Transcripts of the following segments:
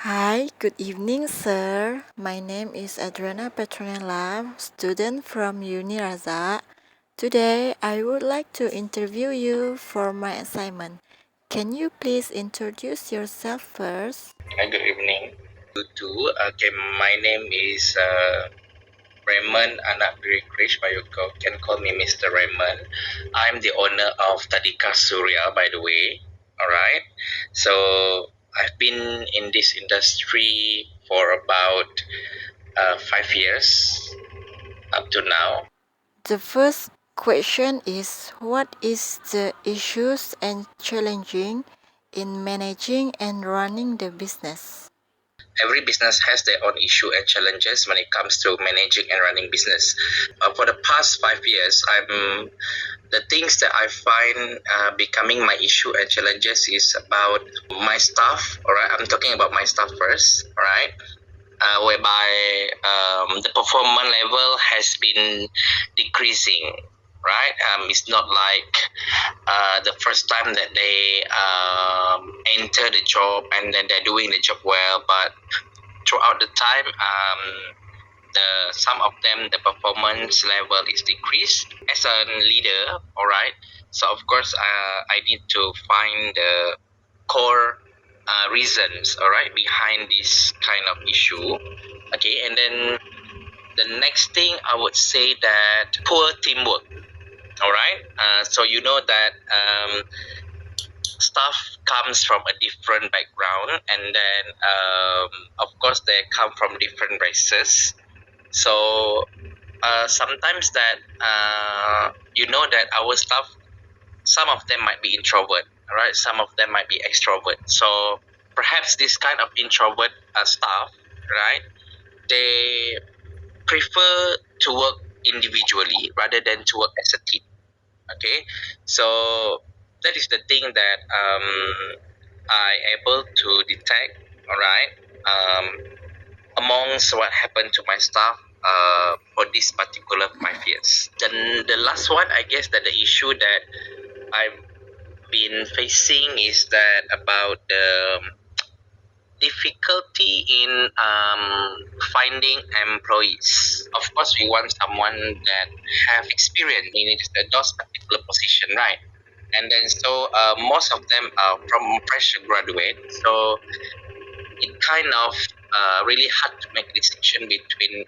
Hi, good evening, sir. My name is Adriana student from Uniraza. Today, I would like to interview you for my assignment. Can you please introduce yourself first? Hi, good evening. You too. Okay, my name is Raymond Anak Biri Krish, but you can call me Mr. Raymond. I'm the owner of Tadika Surya, by the way. All right. So I've been in this industry for about 5 years up to now. The first question is what is the issues and challenging in managing and running the business? Every business has their own issue and challenges when it comes to managing and running business. For the past 5 years, the things that I find becoming my issue and challenges is about my staff. All right, I'm talking about my staff first. All right, whereby the performance level has been decreasing. Right, it's not like the first time that they enter the job and then they're doing the job well, but throughout the time, some of them the performance level is decreased. As a leader, all right. So of course, I need to find the core reasons, all right, behind this kind of issue. Okay, and then the next thing I would say that poor teamwork. All right. So you know that staff comes from a different background, and then of course they come from different races. So sometimes that you know that our staff, some of them might be introvert, right? Some of them might be extrovert. So perhaps this kind of introvert staff, right? They prefer to work individually rather than to work as a team. Okay, so that is the thing that I able to detect. All right, amongst what happened to my staff for this particular 5 years. Then the last one, I guess that the issue that I've been facing is that about the difficulty in finding employees. Of course, we want someone that have experience in those particular position, right? And then so most of them are from fresh graduate. So it kind of really hard to make decision between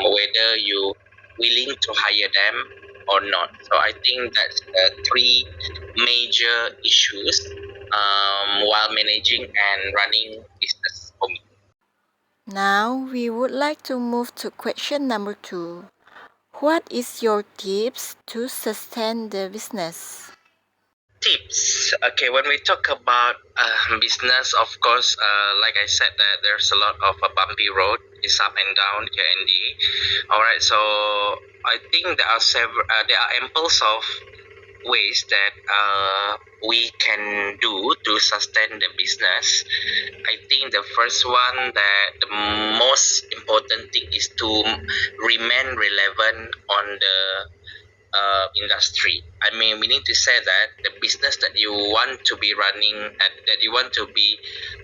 whether you willing to hire them or not. So I think that's the three major issues while managing and running business for me. Now we would like to move to question number 2. What is your tips to sustain the business? Tips. Okay, when we talk about business, of course, like I said, that there's a lot of a bumpy road. It's up and down here and there. All right, so I think there are there are amples of ways that we can do to sustain the business. I think the first one that the most important thing is to remain relevant on the industry. I mean, we need to say that the business that you want to be running and that you want to be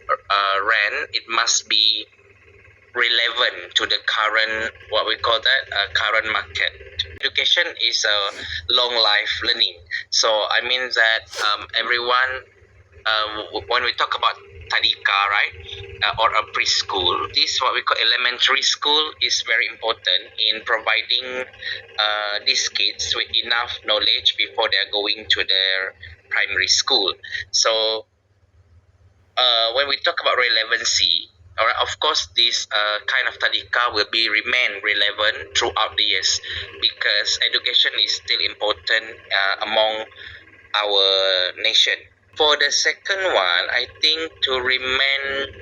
ran, it must be relevant to the current, what we call that, current market. Education is a long life learning. So I mean that everyone, when we talk about tadika, right, or a preschool, this what we call elementary school is very important in providing these kids with enough knowledge before they are going to their primary school. So when we talk about relevancy, all right, of course, this kind of tadika will be remain relevant throughout the years because education is still important among our nation. For the second one, I think to remain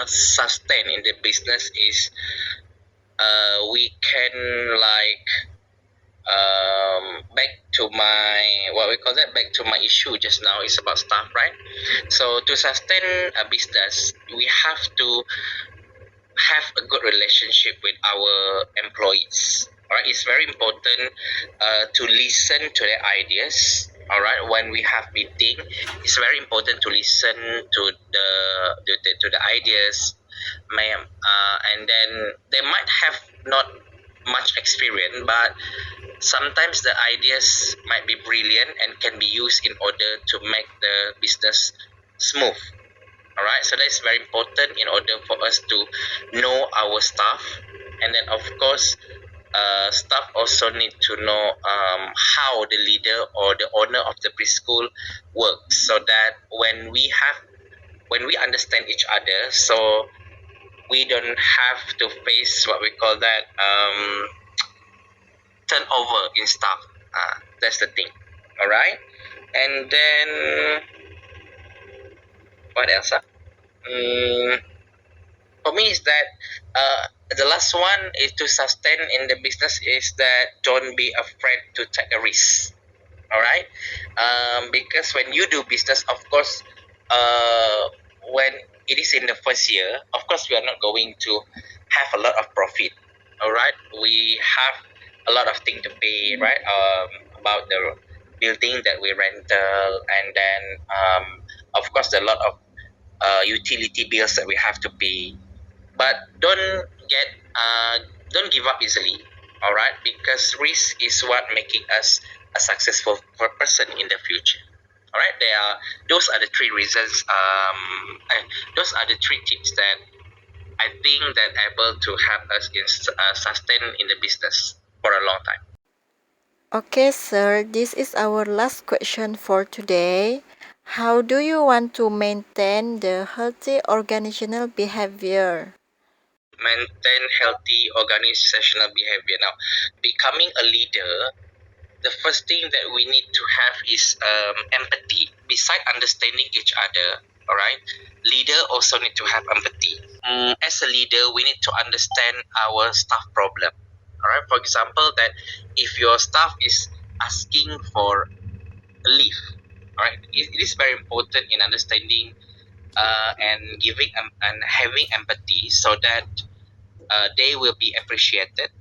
sustain in the business is we can like back to my what we call that back to my issue just now is about staff, right? So to sustain a business, we have to have a good relationship with our employees. All right, it's very important to listen to their ideas. All right, when we have meeting, it's very important to listen to the to the ideas, and then they might have not much experience, but sometimes the ideas might be brilliant and can be used in order to make the business smooth. All right, so that's very important in order for us to know our staff, and then of course staff also need to know how the leader or the owner of the preschool works, so that when we understand each other, so we don't have to face what we call that turnover in staff. That's the thing. All right, and then what else? For me is that the last one is to sustain in the business is that don't be afraid to take a risk. All right, because when you do business, of course, when it is in the first year, of course we are not going to have a lot of profit. All right, we have a lot of things to pay, right? About the building that we rental, and then of course a lot of utility bills that we have to pay. But don't give up easily. All right, because risk is what making us a successful person in the future. All right, those are the three reasons. Those are the three tips that I think that able to help us in sustain in the business for a long time. Okay, sir, this is our last question for today. How do you want to maintain the healthy organizational behavior? Maintain healthy organizational behavior. Now, becoming a leader, the first thing that we need to have is empathy. Beside understanding each other, all right, leader also need to have empathy. As a leader, we need to understand our staff problem. All right, for example, that if your staff is asking for a leave, all right, it is very important in understanding and giving and having empathy, so that they will be appreciated,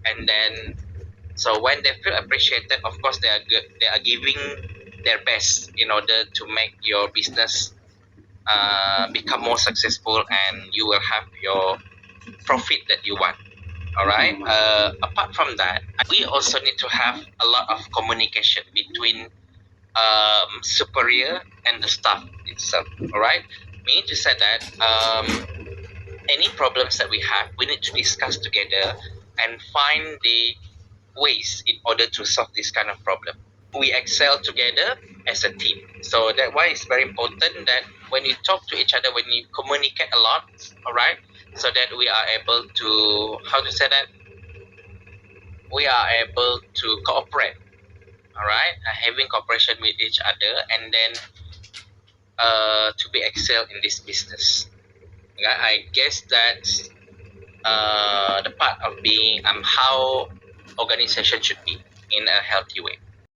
and then so when they feel appreciated, of course they are good. They are giving their best in order to make your business become more successful, and you will have your profit that you want. All right. Apart from that, we also need to have a lot of communication between superior and the staff itself. All right. We need to say that any problems that we have, we need to discuss together and find the ways in order to solve this kind of problem. We excel together as a team. So that why it's very important that when you talk to each other, when you communicate a lot, all right, so that we are able to how to say that we are able to cooperate, all right, having cooperation with each other, and then to be excel in this business. Yeah, I guess that's the part of being how organization should be in a healthy way.